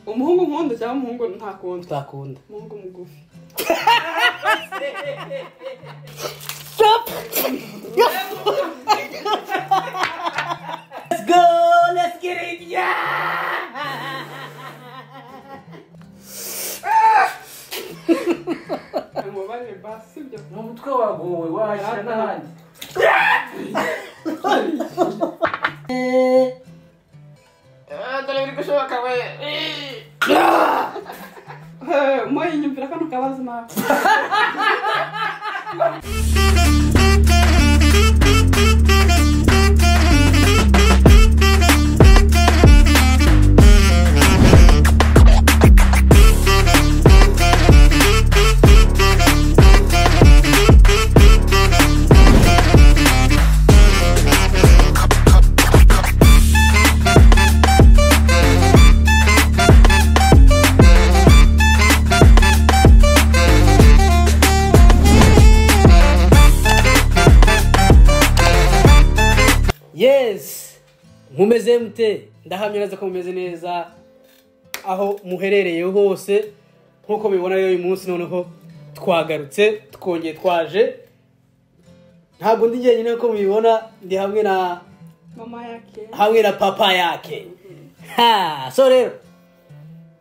umuhungu nkunda cyangwa umuhungu ntakunda? Utakunda. Umuhungu mugufi. Stop. Let's go. Let's get it. Yeah. Umubare basi byo. N'umutwe wagowe washira n'ahandi. Dore biri gushoboka we. Moyi nyumvira kano kabazo nawe. Yes, mumeze mute? Ndahamya neza ko mumeze neza aho muherereye hose. Nkuko mubibona rero uyu munsi noneho twagarutse twongeye twaje. Ntabwo ndi jyenyine ko mubibona, ndi hamwe na Mama yake. Hamwe na papa yake. Ha, so rero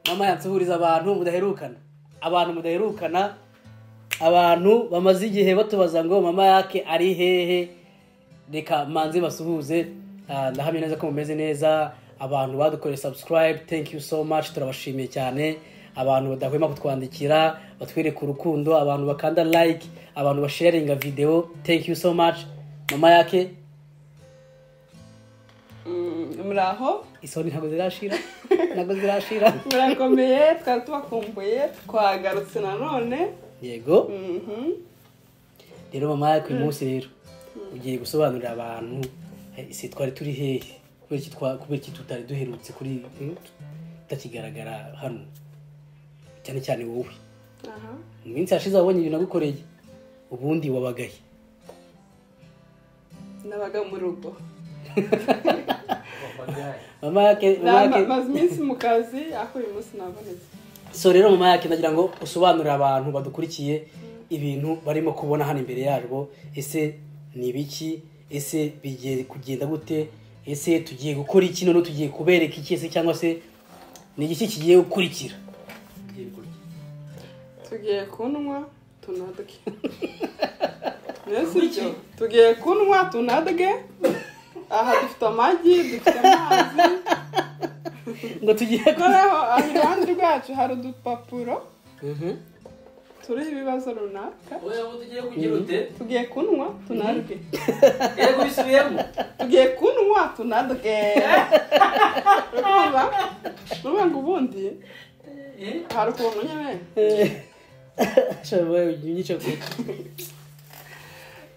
mama yansuhuriza abantu mudaherukana. Abantu bamaze igihe batubaza ngo mama yake ari hehe. Reka manze basuhuze. Ndahamya neza ko mumeze neza. Abantu badukoreye subscribe, thank you so much, turabashimiye cyane. Abantu badahwema kutwandikira, batwereka urukundo, abantu bakanda like, abantu basharinga video, thank you so much. Mama yake muraho isoni ntago zirashira murakomeye, twari tubakumbuye, twagarutse nanone. Yego. Rero mama yake uyu munsi rero ugiye gusobanurira abantu isi twari turi hehe, kubera iki tutari duherutse kuri takigaragara hano, cyane cyane wowe. Mu minsi yashize wabonye ibintu nagukoreye, ubundi wabagaye. Nabaga mu rugo. Mama yake maze iminsi mu kazi, ako uyu munsi nabonetse. So rero mama yake ndagira ngo usobanurire abantu badukurikiye ibintu barimo kubona hano imbere yabo. Ese ni ibiki? Ese bigiye kugenda gute? Ese tugiye gukora iki none tugiye kubereka iki? Ese cyangwa se ni iki kigiye gukurikira? Tugiye kunwa tunadage. Nese tugiye kunwa tunadage. Aha dufite amagi, dufite amazi. Ngo tugiye koreho ahandi rwacu hari udupapuro. Turiho ibibazo runaka. Oya ngo tugiye kugira ute? Tugiye kunwa tunadage. Yego bisubiyemo. Tugiye kunwa tunadage. Urumva ngo ubundi hari ukuntu nyine shabaye unyica ko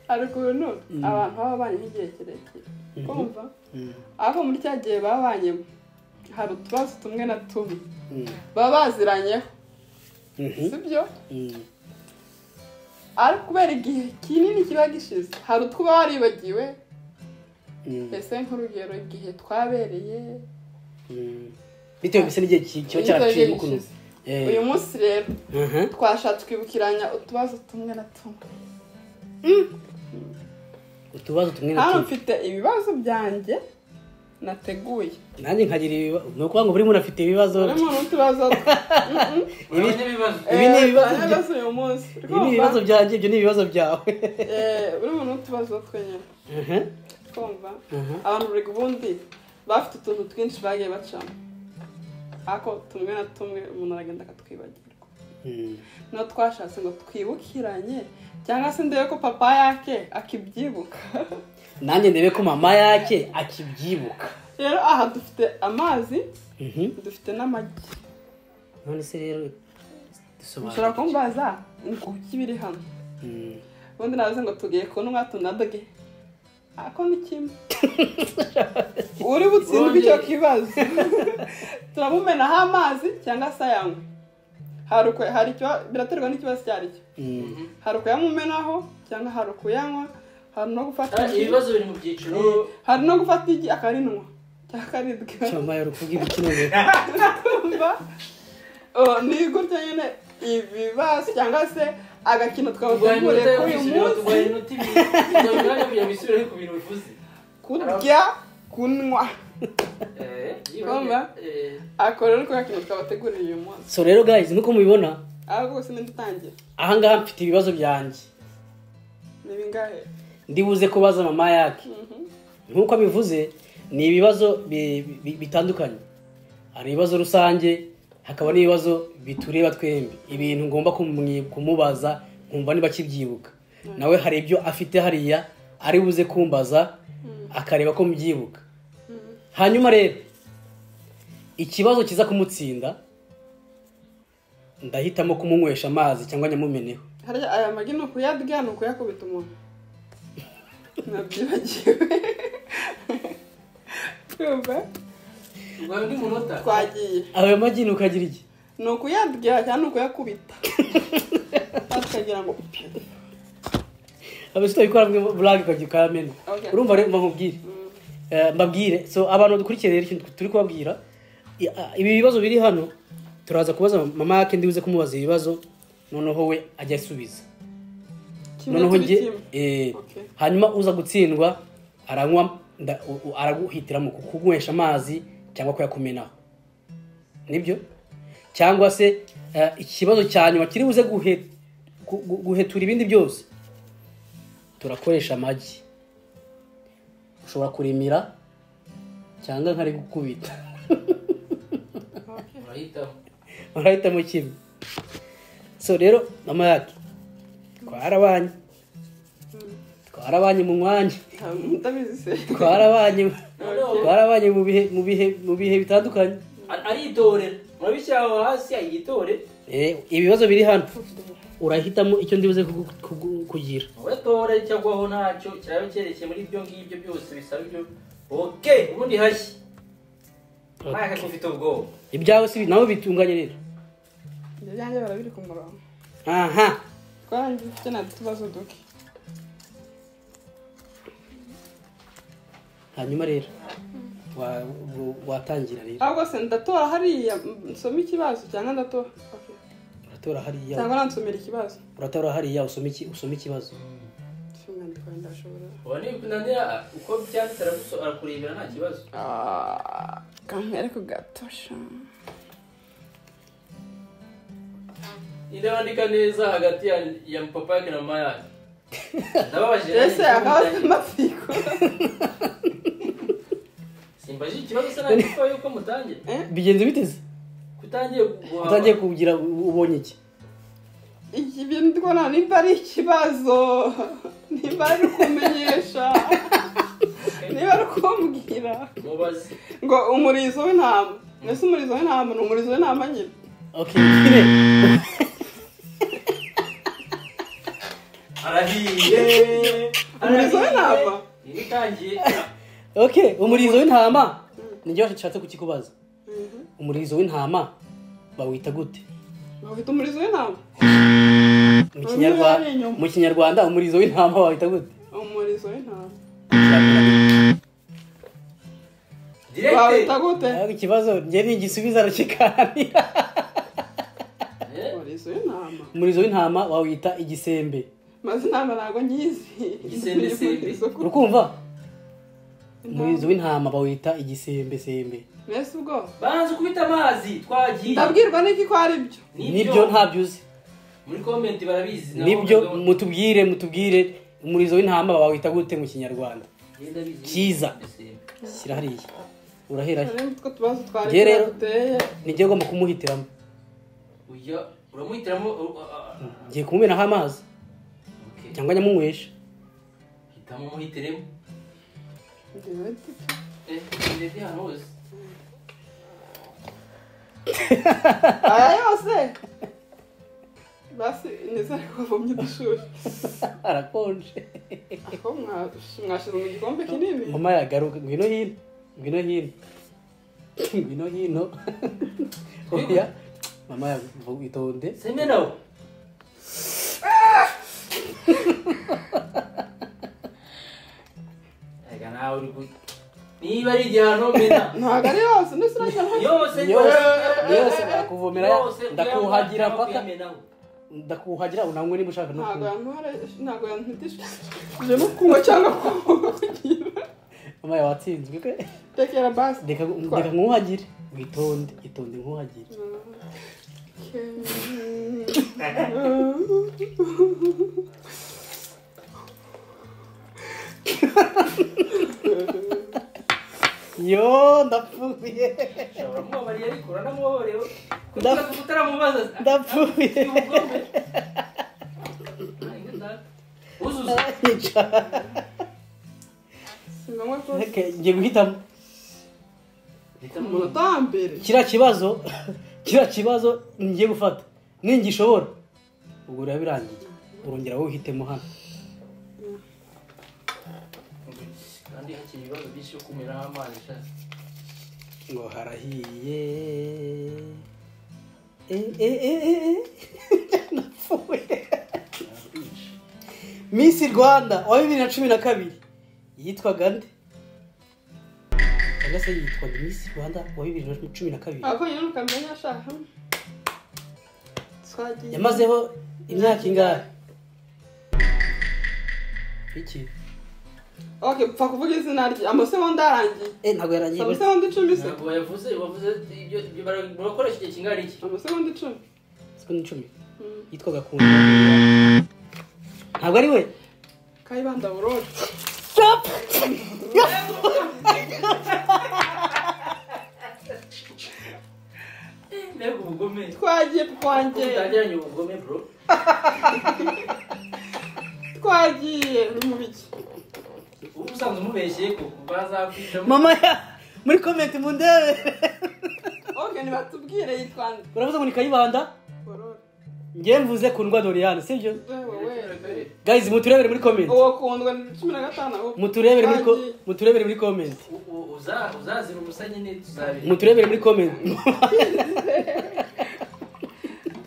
hari ukuntu abantu baba banye nk'igihe kirekire, kumva ariko muri cya gihe babanyemo hari utubazo tumwe na tumwe baba baziranyeho, sibyo? Ariko kubera igihe kinini kiba gishize hari utwo baba waribagiwe. Ese nk'urugero igihe twabereye bitewe mbese n'igihe kiba cyaraciye ukuntu. Uyu munsi rero twashatse kwibukiranya utubazo tumwe na tumwe. Utubazo tumwe na hano tumwe. mfite ibibazo byanjye nateguye. Nanjye nkagira ibibazo. Nuko ngo buri muntu afite ibibazo. Buri muntu utubazo. Ibi ni ibibazo uyu munsi. Ibi ni ibibazo byanjye, ibyo ni ibibazo byawe. Buri muntu utubazo twenyine. Kumva abantu buri ubundi bafite utuntu twinshi bagiye bacamo, ako tumwe na tumwe umuntu aragenda akatwibagirwa. No twashatse ngo twibukiranye cyangwa se ndebe ko papa yake akibyibuka. Nanjye ndebe ko mama yake akibyibuka. Rero aha dufite amazi, dufite n'amagi. None se rero ushobora kumbaza ngo kibiri hano. Ubundi navuze ngo tugiye kunwa tunadage. Ako ni kimwe. Uri butsindwe icyo kibazo. Turamumenaho amazi cyangwa se ayanywe. Hari icyo biraterwa n'ikibazo cyari cyo. Hari kuyamumenaho cyangwa hari kuyanywa, hari no gufata ibibazo biri mu byiciro. Hari no gufata igi akarinwa. cyakarindwi cyama yo rukugira ikinone ni gutya nyine ibibazo cyangwa se agakino twabateguriye kuri uyu munsi kurya kunywa akorera uko agakino twabateguriye uyu munsi. So rero guys nuko mubibona rwose nindutangira ahangaha mfite ibibazo byanjye ni bingahe ndibuze kubaza mama yake nkuko abivuze ni ibibazo bitandukanye. Hari ibibazo rusange hakaba n'ibibazo bitureba twembi, ibintu ngomba kumubaza nkumva niba kibyibuka. Nawe hari ibyo afite hariya ari buze kumbaza akareba ko mbyibuka. Hanyuma rero ikibazo kiza kumutsinda ndahitamo kumunywesha amazi cyangwa nyamumeneho. Harya aya magi no kuyadya no kuyakubita umuntu nabyibagiwe kumva Gwandi munota twagiye ayo magi no kagira iki no kuyadya cyane no kuyakubita akagira ngo abasito bikora mwe vlog kagikamena urumva rero mbabwire mbabwire. So abantu dukurikiye rero ikintu turi kubabwira ibi bibazo biri hano turaza kubaza mama yake ndibuze kumubaza ibibazo noneho we ajya asubiza noneho nge hanyuma uza gutsindwa aranywa araguhitiramo kukunywesha amazi cyangwa kuyakumenaho nibyo cyangwa se ikibazo cyanyuma kiri buze guhetura ibindi byose turakoresha amagi ushobora kurimira cyangwa nkari gukubita urahitamo kimwe. So rero mama yake twarabanye mu mwanya twarabanye mu bihe bitandukanye aritorera murabishyiraho hasi ayitore. Ibibazo biri hano urahitamo icyo ndibuze kugira wowe tore cyagwaho ntacyo cyaba cyerekeye muri ibyo ngibyo byose bisaba ibyo okay ubundi hashyi ntaka kufite ubwoba ibyawe si nawe bitunganye rero ibyanjye barabiri ku murongo. Aha twanjye ufite na tubazo duke. hanyuma rero watangira rero ahubwo se ndatora hariya nsoma ikibazo cyangwa ndatora uratora hariya cyangwa nansomera ikibazo uratora hariya usoma ikibazo cyumwandiko ndashobora wani kunandira uko byanditse arakurebera nta kibazo kankere ku gatosha ndabandika neza hagati ya papa yake na mama yake ndababaje ese akabaza amatsiko simbaje ikibazo sana niko yuko mutangiye bigenze biteze kutangiye kugira ubonye iki bintu ndikubona nimba ari ikibazo nimba ari kumenyesha niba ari kumbwira ngo umurizo w'intama ese umurizo w'intama ni umurizo w'intama nyine okay nyine arahiye umurizo w'intama nitangiye okay umurizo w'intama nijye washatse kukikubaza umurizo w'intama bawita gute bawita umurizo w'intama mu kinyarwanda umurizo w'intama bawita gute umurizo w'intama bawita gute ikibazo njye nigisubiza arakikanira umurizo w'intama bawita igisembe maze intama ntago nyizi igisembe urukumva umurizo w'intama bawita igisembe mbese ubwo banze kubita amazi twagiye ndabwirwa n'iki ko ari byo nibyo ntabyo uzi muri comment barabizi nibyo mutubwire umurizo w'intama bawita gute mu kinyarwanda cyiza shyira hariya urahera rero nijye ugomba kumuhitiramo uramuhitiramo ngiye kumumenaho amazi cyangwa nyamunywesha hitamo umuhitiremo ndende hano hose aya yose basi neza ariko bavomye udushuri arakonje ako mwashize mu gikombe kinini mama yagaruka ngwino hino oya mama yavugitonde semena ega nawe uri niba ari igihano mena ntabwo ari yose ndetse urajya yose bakuvomera ndakuhagira paka ndakuhagira unanywe niba ushaka no ntabwo yantutishe no kunywa cyangwa kugira mama yawatsinzwe ke tekera basi deka nkuhagire itonde nkuhagire yo ndapfuye uramubabariye ariko uranamubabariye ndapfuye uzuza ngiye guhitamo umunota wa mbere kiriya kibazo ngiye gufata ningishobora ubwo uraba birangiye urongera wowe uhitemo hano kandi hakiri ibibazo byinshi yo kumiraho amazi shaka ngo harahiye napfuye Miss Rwanda wa 2012 yitwaga nde cyangwa se yitwaga Miss Rwanda wa 2012 ako nyine ukamenya ashaka twagiye yamazeho imyaka ingahe iki okay pfa kuvuga izina rye amasegonda arangiye ntabwo yarangiye amasegonda 10 se ntabwo wavuze ibyo barakoresha igihe kingana iki amasegonda 10 segonda 10 yitwaga Kunda ntabwo ari we Kayibanda Aurore stop mbega ubugome twagiye kwanjye utangiranye ubugome bro twagiye mu biki ubu usanzwe umubeshye ko bazakwicamo mama muri comment mundebe okay nibatubwire yitwande uravuze ngo ni Kayibanda Aurore ngiye mvuze Kundwa Doriane sibyo wewe guys muturebere muri comment uwo Kundwa 15 muturebere muri comment uzazira umusanyi ne tuzabira muturebere muri comment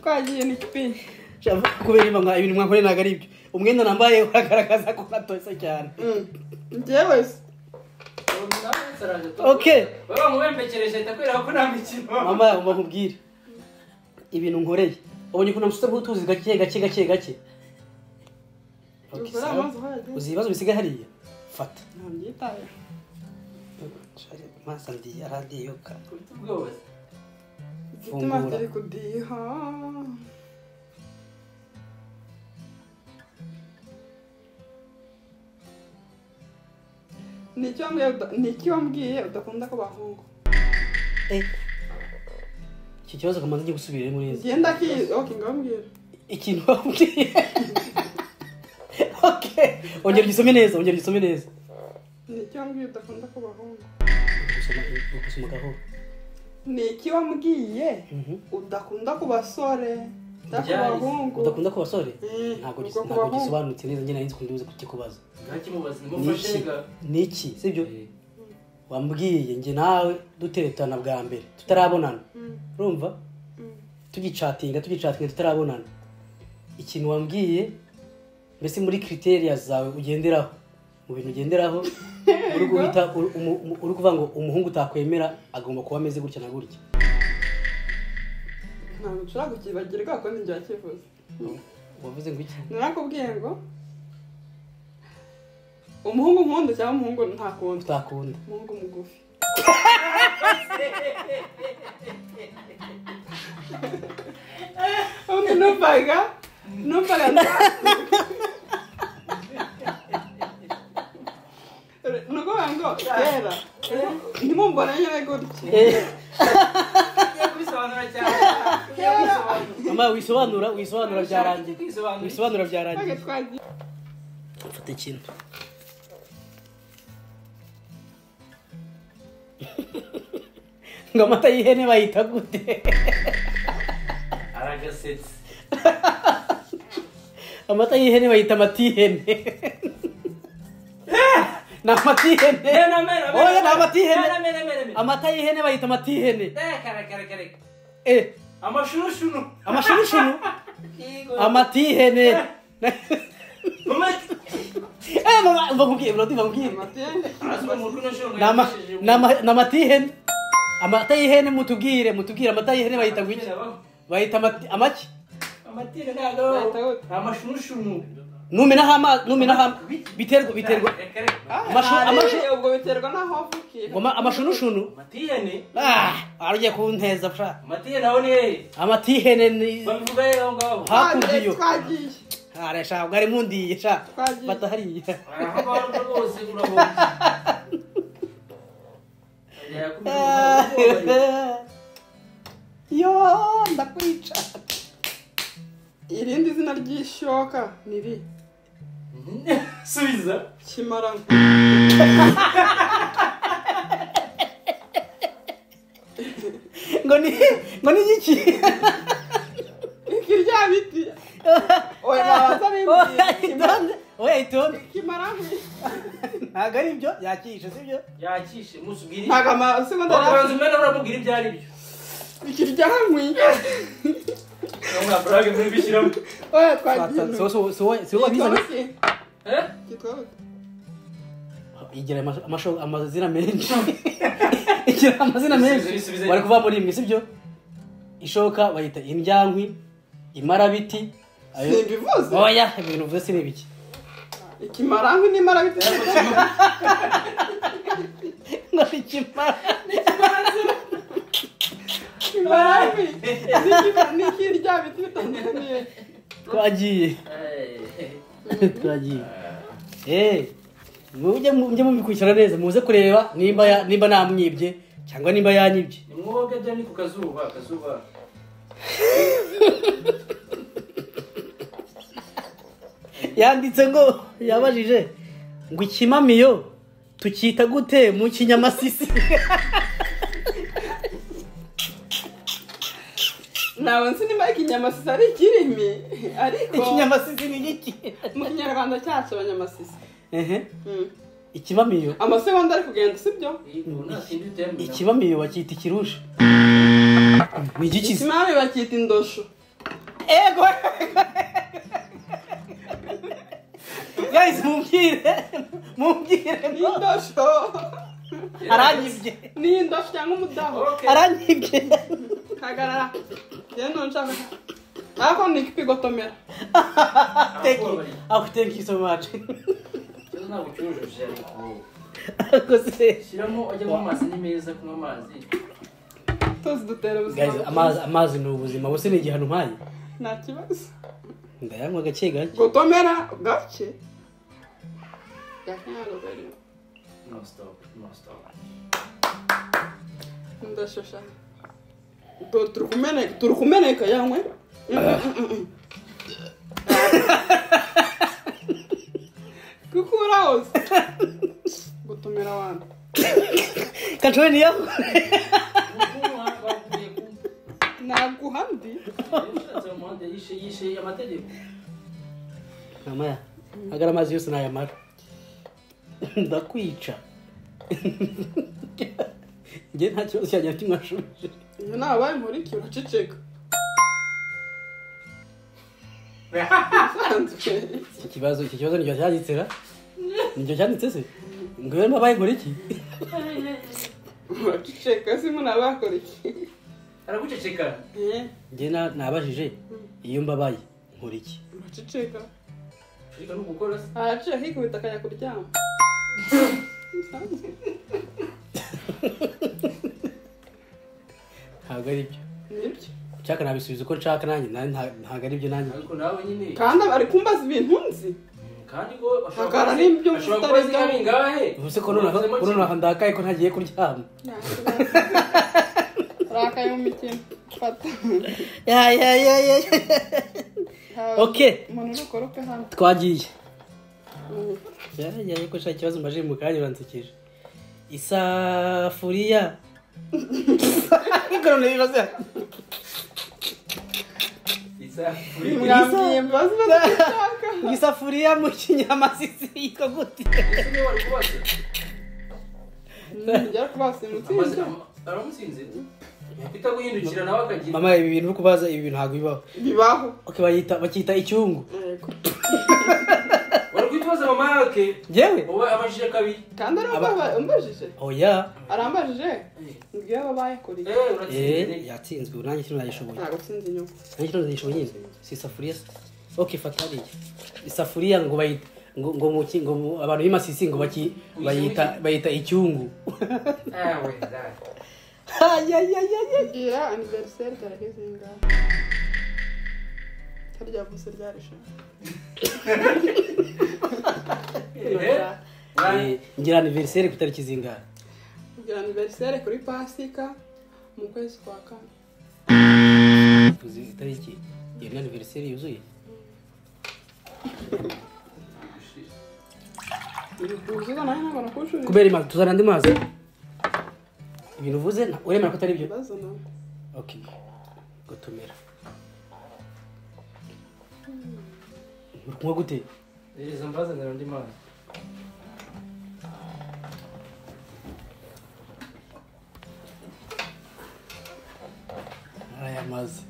twagiye ni kipi kubera ibintu mwakore ntago ari ibyo umwenda nambaye uragaragaza ko natose cyane njyewe okay baba mubembekereje takwera ko nta mikino mama umubwire ibintu nkoreye ubonye ko namusutse butuzi gake okay uzi ibibazo bisigaye hariya fata ntambyitaye masa ndi aradiyoka ubwose itima turi kudiha Niki wambwiye udakunda ko bahungu iki kibazo kamanze ngiye gusubira muri neza genda okay ngambwira ikintu wambwiye okay ongera gisome neza Niki wambwiye udakunda ko bahungu gusoma gahoro Niki wambwiye udakunda ku basore bahungu udakunda ku basore ntago gisobanutse neza njye nari nzi kunduze kukikubaza niki sibyo wambwiye njye nawe duteretana bwa mbere tutarabonana urumva tugicatinga tutarabonana ikintu wambwiye mbese muri criteria zawe ugenderaho mu bintu ugenderaho uri guhita uri kuvuga ngo umuhungu utakwemera agomba kuba ameze gutya na gutya ntabwo nshobora kukibagirwa ko njya kivuze wavuze ngo iki narakubwiye ngo umuhungu nkunda cyangwa umuhungu ntakunda utakunda umuhungu mugufi numvaga nuko ngo kera ntimumbona nyine gutya mama wisobanura byarangiye mfate ikintu ngo amata y'ihene bayita gute aragasetse amata y'ihene bayita amatihene na amatihene oya na amatihene amata y'ihene bayita amatihene amashunushunu amatihene mama mbakubwiye bro mbakubwiye amatihene arasubira mu rugo n'inshuro n'amata y'ihene amata y'ihene mutubwire amata y'ihene bayita gwiki bayita amaki amatihene ntago amashunushunu numena hama biterwa amashu ubwo biterwa naho wavukiye amashunushunu amatihene arugiye kunteza fra amatihene aho ni amatihene ni bavuga aho ngaho hakurya hakurya aresha ubwo ari mundiye sha batahariye aho ngaho rwose urabona yo ndakwica irindi zina ry'ishoka niri subiza kimara ngo ni iki ikirya biti oya baza bimbye oya itonde kimara ntago ari byo yakishe sibyo yakishe musubwire ntago amasegonda babanza umena uramubwira ibyo ari byo ikirya hamwe ntabwo brage muri bishyiramo oya twagiye so wabizanye kitwa igira amazina menshi igira amazina menshi bari kuva muri imwe sibyo ishoka bayita indyankwi imarabiti simbivuze oya ibintu uvuze si nibiki ikimarankwi n'imarabiti ngo ikimara ikimarankwi n'ikirya biti bitandukanye twagiye mujye mubikurikirana neza muze kureba nimba namwibye cyangwa nimba yanyibye nimwoge deni ku kazuba yanditse ngo yabajije ngo ikimamiyo tukita gute mu kinyamasisi nawe nzi nimba ikinyamasisi ari ikirimi ariko ikinyamasisi ni iki mu kinyarwanda cyacu abanyamasisi ikimamiyo amasegonda ari kugenda sibyo ikimamiyo bakita ikirusha ni igiki ikimami bakita indosho ego guys mumbwire indosho aranyibye ni indosho cyangwa umudaho aranyibye hagarara rero nshaka ariko ni ikigotomera thank you so much ntabwo cyujuje ariko shyiramo ajyamo amazi ni meza kunywa amazi tuzi dutera ubuzima guys amazi ni ubuzima bose ni igihano mpaye nta kibazo ndayanywa gake gotomera gake no stop ndashosha turi kumeneka yanywe kukura hose gutumira abantu kanchweni yako naguhandi yishe amategeko mama agara amazi yose nayamara ndakwica nge nta kibazo cyajya kimwashubije iyo nabaye muri cyo uraceceka iki kibazo nicyo cyanditse ra nicyo cyanditse se ngo iyo mbabaye nkora iki uraceceka se umuntu aba yakora iki araguceceka nge nabajije iyo mbabaye nkora iki uraceceka ariko no gukora se araceceka hikubita akajya kuryama ntabwo ari byo nibyo nshaka nabisubiza uko nshaka nanjye ntabwo ari byo nanjye ariko nawe nyine kandi bari kumbaza ibintu nzi kandi ngo hakara n'ibyo ashobora kuba bingahe ubuse ko nonaha ndakaye ko ntagiye kuryama rakaye mu mitima fata okay umuntu urukoroke hano twagiye yaye ko shaka ikibazo mbaje mu kanya uransekeje isafuriya ikorone bibaza isafuriya mu kinyamasisi yitwa gute ese wari kubaza njya kubaza umutsinzi aramusinze bita guhindukira nawe akagira mama ibi bintu uri kubaza ibi bintu ntabwo bibaho bibaho okay bakita icyungu yego wari kwitubaza mama yake Njyewe? wowe abajije kabiri kandi arambajije Oya. arambajije ngiye babaye kuri Yatsinzwe nanjye kino nayishoboye. ntabwo sinzi inyuma Nanjye kino nayishoboye nyine. Si isafuriya. Okay, fata hariya. Isafuriya ngo bayita ngo abantu b'imasisi ngo bayita icyungu. we gira anniversaire tarageze ngaho tarya buse ryarisha ngira anniversaire ku itariki zingahe? ngira anniversaire kuri pasika mu kwezi kwa kane uzi itariki iyo anniversaire yuzuye? uzuga nawe ntabwo nakushurira kubera imazi tuzana andi mazi ibintu uvuze uremera ko atari byo? bazana okay gutumira kunywa gute? izo mbaza ndi mazi aya mazi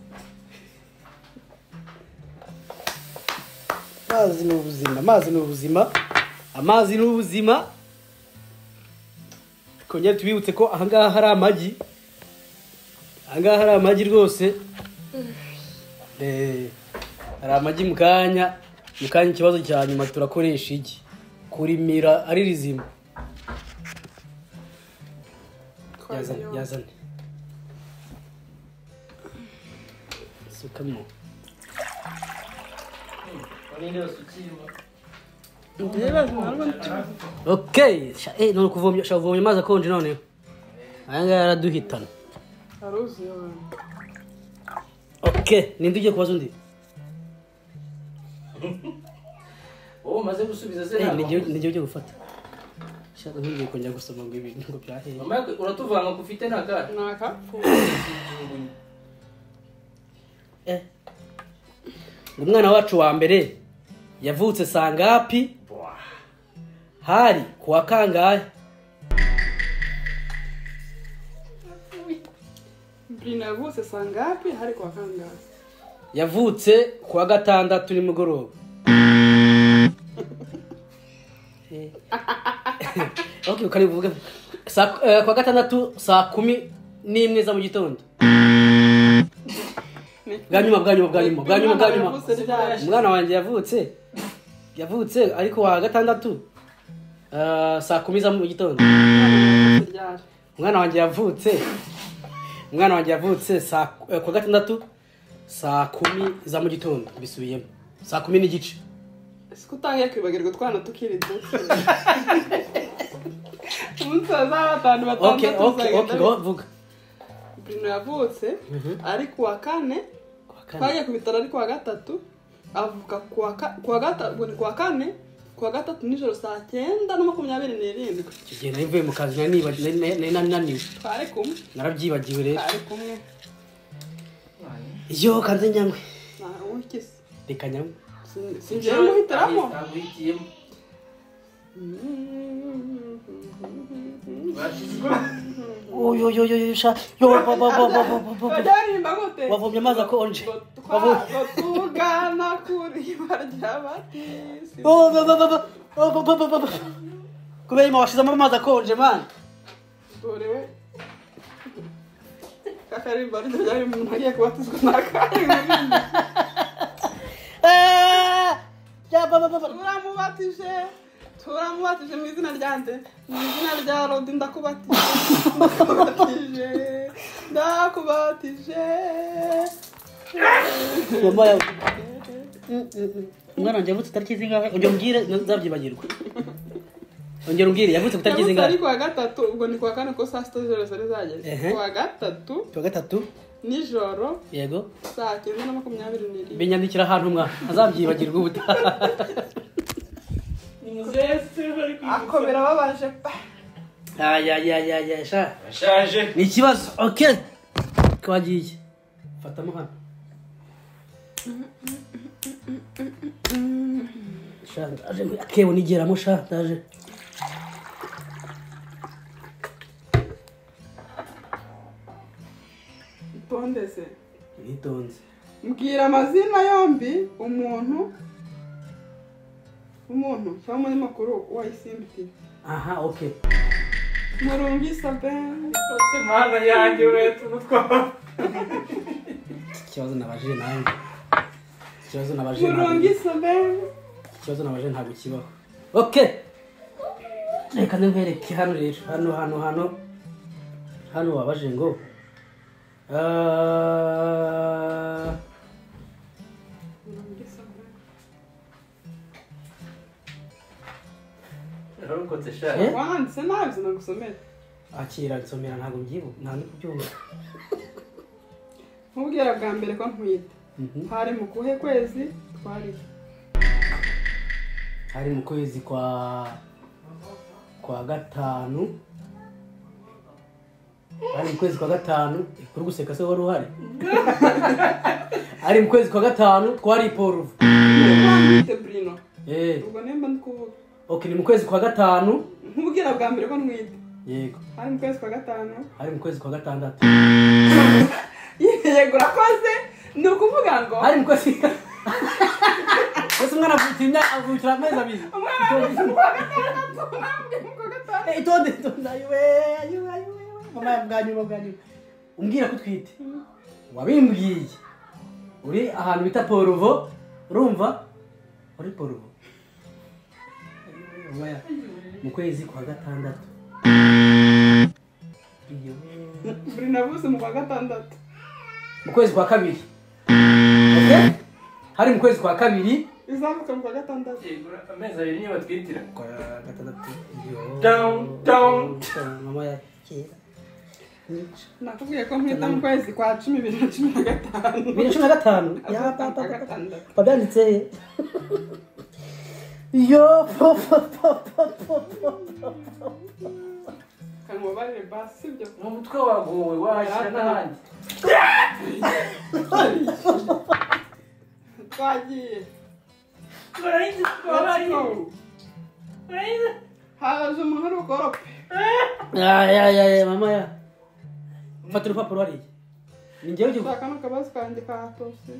amazi ni ubuzima kongera tubibutse ko ahangaha hari amagi rwose hari amagi mu kanya ikibazo cya nyuma turakoresha iki kurimira ari rizima yazane sukamo okay none kuvomya amazi akonje none aya ngaya araduhitana aruzuye okay ninde ugiye kubaza undi? maze gusubiza se n'igihe ugiye gufata shaka ngiye kongera gusoma ngo ibintu ngo byaheye mama uratuvanga ko ufite naka umwana wacu wa mbere yavutse sangapi? hari kuwa kangahe? Brina yavutse sangapi hari kuwa kangahe? Yavutse kuwa gatandatu nimugoroba. Okay, ukarivuga kuwa gatandatu saa 11 za mu gitondo. Bwanyuma. Umwana wanjye yavutse ariko wa gatandatu saa 10 za mu gitondo. Umwana wanjye yavutse kuwa gatandatu saa 10 za mu gitondo bisubiyemo saa 10 n'igice. Sikutangiye kwibagirwa twana tukiri duto. Umusaza batandatu Okay, vuga. Brino yavutse ari kuwa kane. Twagiye ku bitaro ari kuwa gatatu. Avuka kuwa kane. Kuwa gatatu nijoro saa 9:27. Igihe narivuye mu kazi naniwe. Twari kumwe. Narabyibagiwe rero. Twari kumwe. Yo kanze nyangwe. Ukise. Reka nyangwe. Sinjye muhitaramo. Yo sha yo wavomye amazi akonje tugana kuri barya batisi kubera ima washizamo amazi akonje man dorewe kakarimba ryo yari umuntu agiye kubatizwa nakari turamubatije mu izina ryande mu izina rya Rodi ndakubatije mama umwana wanjye yavutse tariki zingahe ongera umbwire nzabyibagirwa ongera umbwire yavutse tariki zingahe ari kuwa gatatu ubwo ni kuwa kane ko saa 6 z'ijoro zari zageze kuwa gatatu nijoro yego saa 9:27 binyandikira ahantu mwa azabyibagirwa ubutaha akobera babaje shaje ni ikibazo okay twagiye fatamo hano shaje akebo nigeramo shaje tondese nitonze mbwira amazina yombi umuntu umuntu cyangwa umunyamakuru wayisimbiti. aha okay Murungi Sabin. Ose mana yanjye uretu n'utwa. ikibazo nabaje nanjye Murungi Sabin. ikibazo nabaje ntabwo kibaho okay reka nkwereke hano rero hano wabaje ngo Narokotse shaka. Wanditse nabi sinagusomera. akira nsomera ntabwo mbyibuka nta kubyumva Nkubwira bwa mbere ko ntwite. Hari mu kuhe kwezi twari. hari mu kwezi kwa gatanu hari mu kwezi kwa gatanu kuri guseka se wari uhari hari mu kwezi kwa gatanu twari Poruvu Ntwite Bruno. eh Ubwo nemba ndikuvuga. okay ni mu kwezi kwa gatanu Nkubwira bwa mbere ko ntwite. yego Hari mu kwezi kwa gatanu. hari mu kwezi kwa gatandatu Yego urakoze. Ni ukuvuga ngo hari mu kwezi ese umwana avukira amezi abiri itonde ayuwe mama yabwanyuma umbwira ko utwite wabimbwiye uri ahantu bita Poruvo urumva uri Poruvo mu kwezi kwa gatandatu buri navuze mu kwa gatandatu. mu kwezi kwa kabiri okay hari mu kwezi kwa kabiri Izamuka mu kwa gatandatu. Amezi abiri niyo batwitira. kwa gatandatu Down. mama ya kera Nakubwiye ko mpita mu kwezi kwa 2015. 2015 ya papa gatandatu. babyanditse yo Kamubare basi byo. Mu mutwe wagowe washira n'ahandi. Twagiye. Urayizi Haje umuntu urugorope. ya mama ya fata urupapuro hariya ni njyewe ugiye Shaka n'akabazo kanjye katose.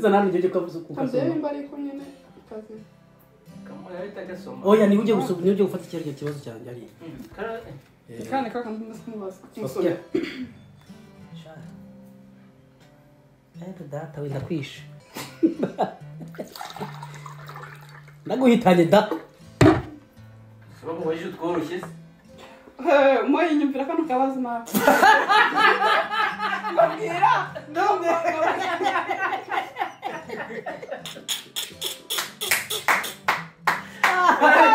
zana hano njyewe ukavuza Kandebe ukasoma imba ariko nyine kazi. Kamoya bitagasoma. oya niba ugiye gusoma niba ugiye gufata icyo kibazo cyanjye hariya Kandi kaka ndumubaza. Okay. Data wenda kwisha ndaguhitanye da Suba mu baje tworoshye. Moye nyumvira kano kabazo nawe. Mbwira. Ndombe.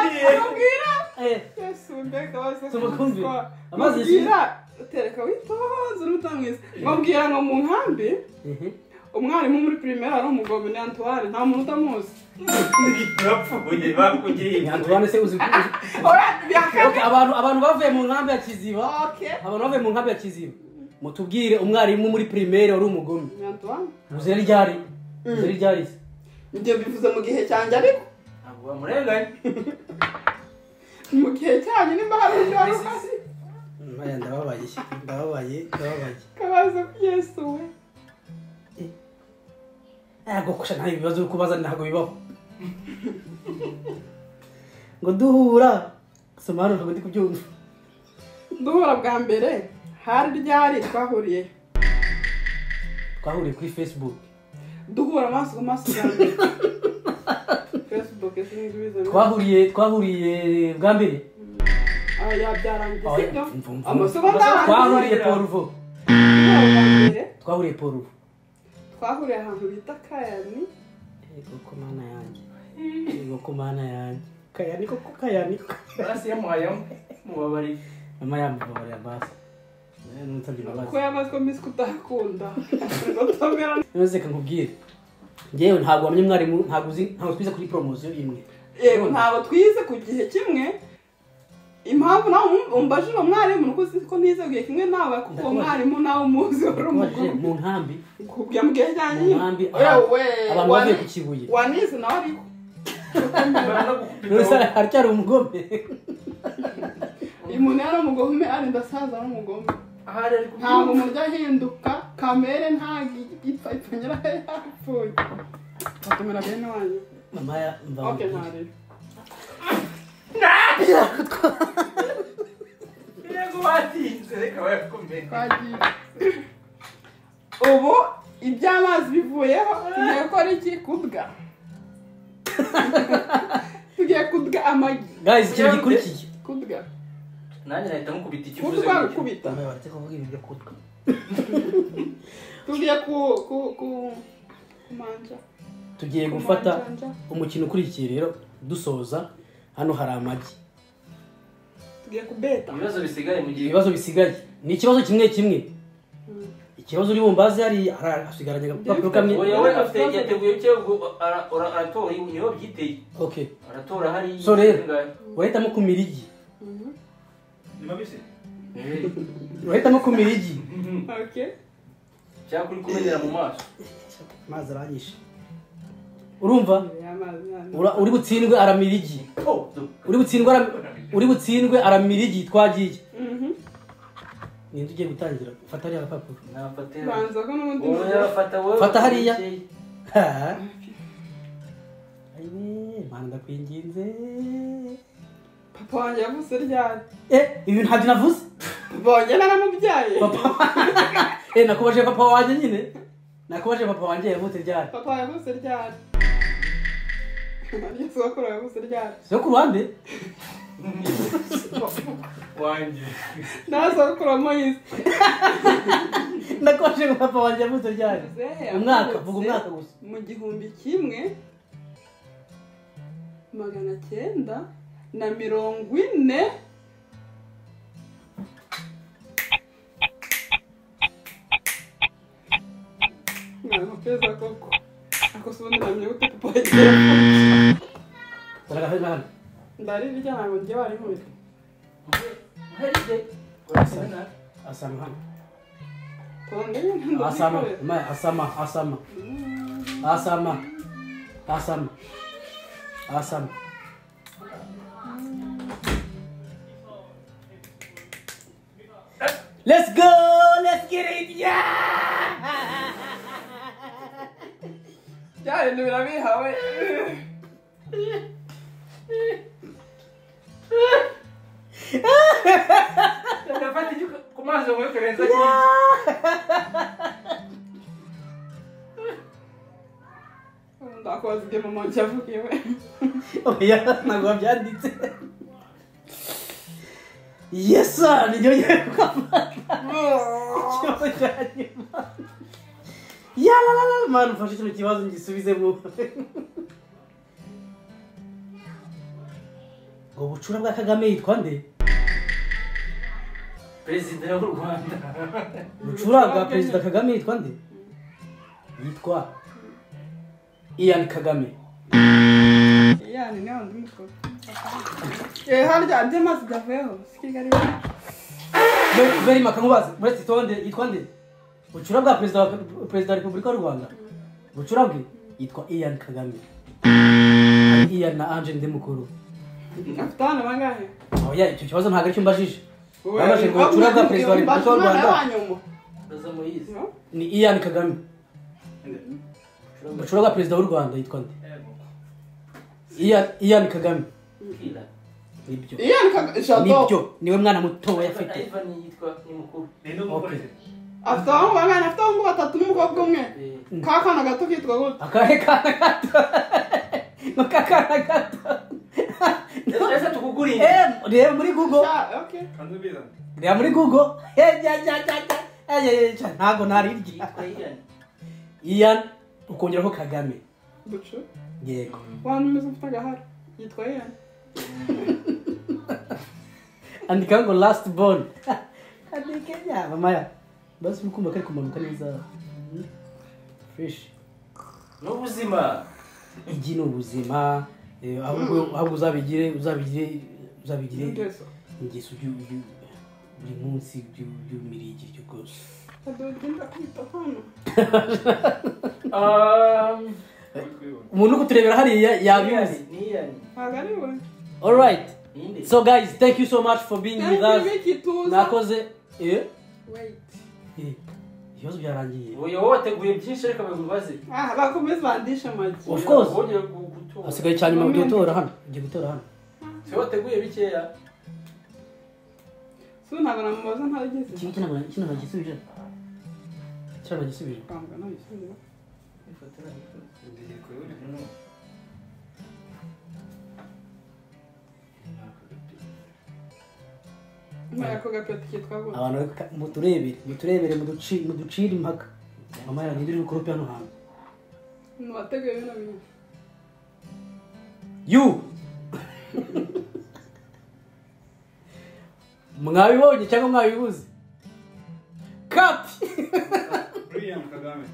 Mbwira. Yesu mbega waze. Tumukumvira. Amazi Mbwira. Tereka witonze urutamwiza. Mbwira ngo mu nkambi. Umwarimu muri primaire ari umugome ni Antoine nta muntu utamuzi. Yapfuye bakugiye. Antoine se uzi okay abantu bavuye mu nkambi ya Kiziba abantu bavuye mu nkambi ya Kiziba mutubwire umwarimu muri primaire ari umugome Ni Antoine. uzeri ryari Njye bivuze mu gihe cyanjye ariko Ntabwo bamurenganye. mu gihe cyanjye nimba hari undi wari ukazi. Maya ndababaye Kabazo Yesu we. gukosha nta bibazo uri kubaza ntabwo bibaho ngo duhura soma hano ntabwo ndi kubyumva Duhura bwa mbere hari ryari twahuriye kuri Facebook duhura amaso ku maso bwa mbere. Facebook sinzi bizana. twahuriye bwa mbere Yabyarangiye sibyo? twahuriye Poruvo Twahuriye Poruvo twahuriye ahantu bita Kayani. Ego ko mana yanjye Kayani koko Kayani Basi yamuhaye mubabari. mama yambabarira basi nutabye Ko babazi yamaze ko miss kutakunda. Ngotomera. nose nkubwire ngewe ntabwo wamenye mwarimu ntabwo twize kuri promotion imwe Yego ntabwo twize ku gihe kimwe. Impamvu nawe umbajije umwarimu nuko uzi ko nize gihe kimwe nawe kuko umwarimu nawe umuzi wari umugome. mu nkambi Kubya mu gihe cyanjye. abantu Wewe. bavuye ku Kibuye Wanize nawe ariko. nose aracyari umugome Uyu muntu yari umugome ari ndasaza ari umugome. Ahari ari Ntabwo umuntu ahinduka kamere nta gipfa ipfunyira yapfuye. Batumira bene wanyu. mama ya mva Okay, ntari. Yego batinze reka bayakomeye. Twagiye. Ubu iby'amazi bivuyeho tugiye gukora iki? Kudga. Tugiye kudga amagi. guys ikintu gikurikiye Kudga. Nanjye nahita mukubita icyo uvuze. Kudga gukubita. mama baretse kuvuga ibyo kutwa Tugiye kumanja. tugiye gufata umukino ukurikiye rero dusoza hano hari amagi Tugiye kubeta. Ibibazo bisigaye mu gihe ibibazo bisigaye ni ikibazo kimwe ikibazo uri bumbaze hari hasigaranye agapapuro kamwe oya we afite yateguye cyo aratora niho byiteye. okay Aratora hari so rero wahitamo kumira igi ni mabisi. wahitamo kumira igi Okay. Cyangwa kuri kumenyera mu maso. mazi aranyishe urumva Amazi. uri butsindwe aramira igi uri butsindwe aramira igi twagiye ninde ugiye gutangira fata hariya agapapuro Nafatira. Banza ko n'ubundi Oya fata wowe. Fata hariya. ayiwe mana ndakwinginze Papa wanjye yavuze ryari? ibi ntabyo navuze Papa wanjye naramubyaye. nakubaje papa wanjye nyine nakubaje papa wanjye yavutse ryari Papa yavuze ryari? Ariyo sokuru yavuze ryari? so ku ruhande Wanjye. Nasokuru wa Moise. nakubaje ko papa wanjye yavutse ryari umwaka vuga umwaka gusa Mu 1940. Ntabwo peza koko. Ako subundi namye gute papa yagiye. Saragafite hano Ndari bijya ntabwo ngiye bari nkuri. Heride. asama hano Tongeye ndo. asama let's go let's get it Cyane birabihawe. Ndafata icyo ku mazi ngo yokerenza. Ndakoze ibyo mama cyavugiwe. oya ntabwo wabyanditse yes sir nibyo ngiye gufata ikibazo cya nyuma yalalala mani ufashe kino kibazo ngisubizemo ngo bucura bwa Kagame yitwa nde Perezida w'u Rwanda. bucura bwa perezida Kagame yitwa nde yitwa Ian Kagame Yani ne oldu mukuru? Harya andi mazi gaveho. Sikigari. very makamubaze buretse itonde yitwa nde bucura bwa perezida wa Repubulika y'u Rwanda bucura bwe yitwa Ian Kagame Ian na Angel Ndemukuru Afite abana bangahe? oya icyo kibazo ntabwo aricyo mbajije babashe ngo bucura bwa perezida wa Repubulika y'u Rwanda Baza Moise. ni Ian Kagame bucura bwa perezida w'u Rwanda yitwa nde Ian Kagame Kila. nibyo Shato. nibyo niwe mwana mutoya afite Ivan yitwa ni mukuru. okay Afite abana bangahe? Afite abana batatu n'umukobwa umwe. Kakana gato kitwa gute? akahe kana gato no kakana gato Ese tukugurira. reba muri Google Okay. reba muri Google ntabwo narirya Yitwa Ian. Ian ukongeraho Kagame Bucu. yego Wantu umeze ufite agahara. Yitwa Ian. andika ngo last born andike ya mama ya basi ukumva kari kumanuka neza fresh N'ubuzima. igi ni ubuzima ahubwo uzabigire Ngeso. ingeso buri munsi by'umirigi ryo rwose Adogenda kwita hano. umuntu kuturebera hariya yabizi Ni Ian. Ntabwo ari we. alright Ninde? so guys thank you so much for being with us Thank you, Tuza. nakoze Wait. ibibazo byarangiye uyu wowe wateguye byinshi reka babibaze bakomeze bandishe amagi of course wongeye gutora hasigaye cyane mu gihe utora hano ugiye gutora hano si wateguye bikeya so ntabwo namubaza ntageze iki kino nagisubije cyane nagisubije kwanga nabisubije Ako gapeti kitwa gute abantu muturebere muducire impaka mama yanjye iri gukoropa hano hantu ntiwateguye bino bintu mwabibonye cyangwa mwabibuze kati Brian Kagame.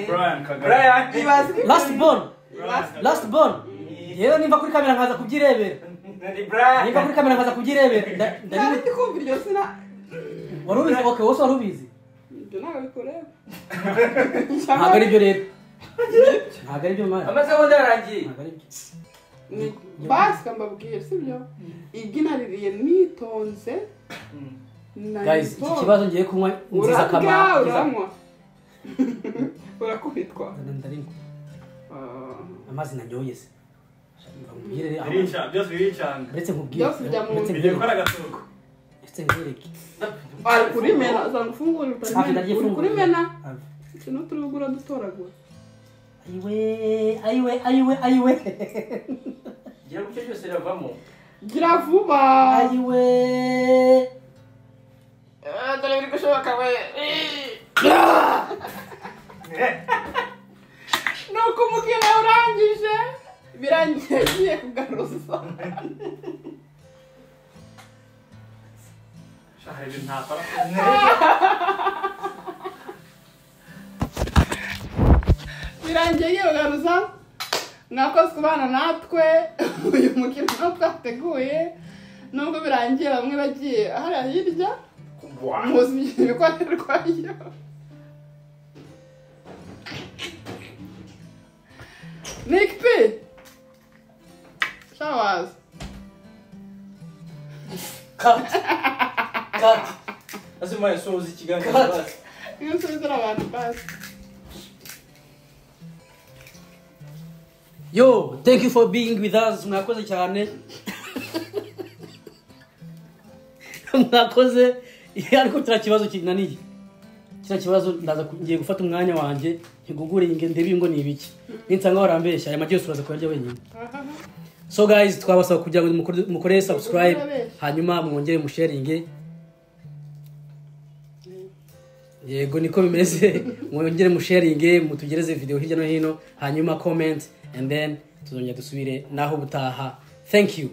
Brian Kagame. last born yewe nimba kuri kamera nkaza kubyirebera nimba kuri kamera nkaza kubyirebera ndabona kumva iryo sina warubizi okay wose warubizi ibyo ntabwo bikorera ntabwo ari byo rero ntabwo ari byo mara amasegonda yarangiye ntabwo ari byo basika mbabwira sibyo iginaririye nitonze guys iki kibazo ngiye kunywa nziza kamara uranywa urakubitwa ndarinywa amazi nanyoye se Byose biricanga. uretse nkubwire byose bijya mu nzu Bigiye gukora agasoko. uretse nkwereke ari kuri mena azana ufungura uri kuri mena kino turi gukora dutoragura ayiwe gira gutyo byose biravamo gira vuba ayiwe dore biri gushoboka we nuko umukino urangije birangiye agiye kugaruza Shahari ibintu ntakora. birangiye agiye kugaruza mwakoze kubana natwe uyu mukino ntabwo twateguye nubwo birangiye bamwe bagiye hariya hirya muzi ibikorerwayo Nick P Showers cut azima yasoza ikiganiro basi iyo nsubizira abantu basi yo thank you for being with us mwakoze cyane mwakoze ariko kira kibazo kinaniye kira kibazo ndaza ngiye gufata umwanya wanjye nkigugure ndebe ngo ni ibiki ninsanga warambeshya aya majyose uraza kuyarya wenyine so guys twabasaba kugira ngo mukore subscribe hanyuma mwongere mu sharing yego niko bimeze mwongere mu sharing mutugereze video hirya no hino hanyuma comment and then tuzongera dusubire naho butaha thank you